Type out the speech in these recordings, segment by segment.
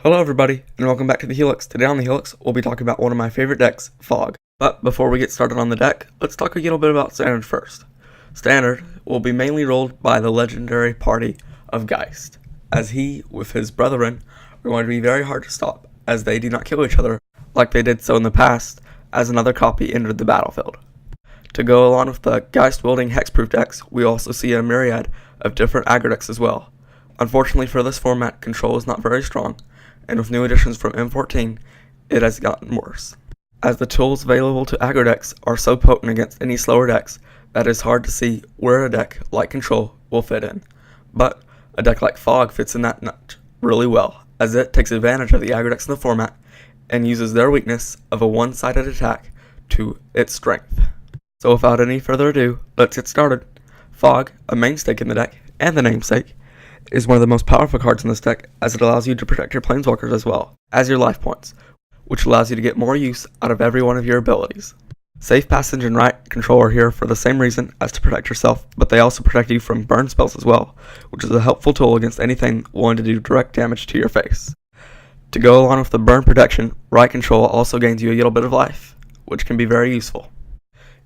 Hello everybody, and welcome back to the Helix. Today on the Helix, we'll be talking about one of my favorite decks, Fog. But before we get started on the deck, let's talk a little bit about Standard first. Standard will be mainly rolled by the legendary party of Geist, as he, with his brethren, are going to be very hard to stop, as they do not kill each other like they did so in the past, as another copy entered the battlefield. To go along with the Geist-wielding hexproof decks, we also see a myriad of different aggro decks as well. Unfortunately for this format, control is not very strong, and with new additions from M14, it has gotten worse, as the tools available to aggro decks are so potent against any slower decks that it is hard to see where a deck like Control will fit in. But a deck like Fog fits in that nut really well, as it takes advantage of the aggro decks in the format and uses their weakness of a one-sided attack to its strength. So without any further ado, let's get started. Fog, a mainstay in the deck, and the namesake, is one of the most powerful cards in this deck, as it allows you to protect your planeswalkers as well as your life points, which allows you to get more use out of every one of your abilities. Safe Passage and Right Control are here for the same reason as to protect yourself, but they also protect you from burn spells as well, which is a helpful tool against anything willing to do direct damage to your face. To go along with the burn protection, Right Control also gains you a little bit of life, which can be very useful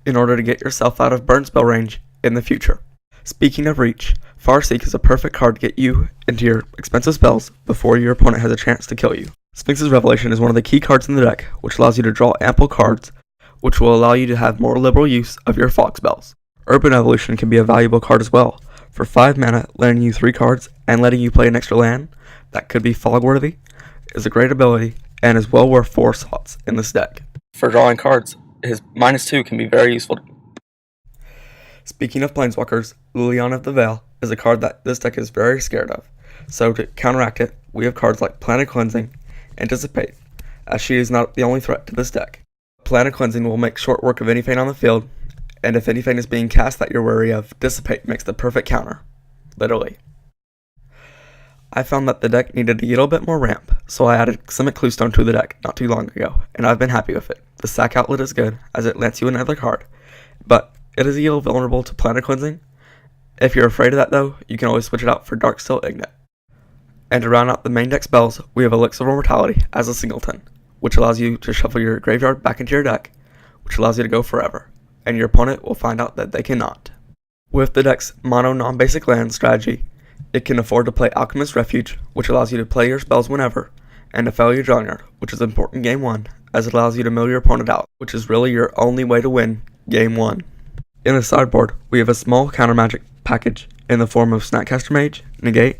in order to get yourself out of burn spell range in the future. Speaking of reach, Farseek is a perfect card to get you into your expensive spells before your opponent has a chance to kill you. Sphinx's Revelation is one of the key cards in the deck, which allows you to draw ample cards, which will allow you to have more liberal use of your fog spells. Urban Evolution can be a valuable card as well. For 5 mana, letting you 3 cards and letting you play an extra land that could be fog worthy is a great ability and is well worth 4 slots in this deck. For drawing cards, his -2 can be very useful. Speaking of planeswalkers, Liliana of the Veil is a card that this deck is very scared of. So to counteract it, we have cards like Planet Cleansing and Dissipate, as she is not the only threat to this deck. Planet Cleansing will make short work of anything on the field, and if anything is being cast that you're wary of, Dissipate makes the perfect counter. Literally. I found that the deck needed a little bit more ramp, so I added Simic Cluestone to the deck not too long ago, and I've been happy with it. The sack outlet is good, as it lets you another card, but it is a little vulnerable to Planet Cleansing. If you're afraid of that though, you can always switch it out for Darksteel Ignite. And to round out the main deck spells, we have Elixir of Immortality as a singleton, which allows you to shuffle your graveyard back into your deck, which allows you to go forever, and your opponent will find out that they cannot. With the deck's mono non-basic land strategy, it can afford to play Alchemist Refuge, which allows you to play your spells whenever, and to fail your drawing yard, which is important game 1, as it allows you to mill your opponent out, which is really your only way to win game 1. In the sideboard, we have a small counter magic package in the form of Snapcaster Mage, Negate,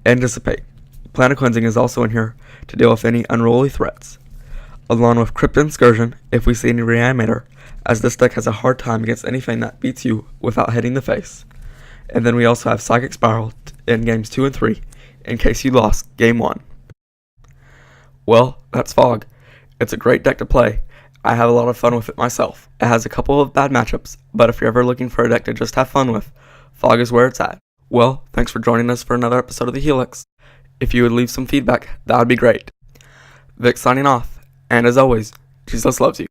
and Dissipate. Planet Cleansing is also in here to deal with any unruly threats, along with Crypt Excursion if we see any Reanimator, as this deck has a hard time against anything that beats you without hitting the face. And then we also have Psychic Spiral in games 2 and 3, in case you lost game 1. Well, that's Fog. It's a great deck to play. I have a lot of fun with it myself. It has a couple of bad matchups, but if you're ever looking for a deck to just have fun with, Fog is where it's at. Well, thanks for joining us for another episode of the Helix. If you would leave some feedback, that would be great. Vic signing off, and as always, Jesus loves you.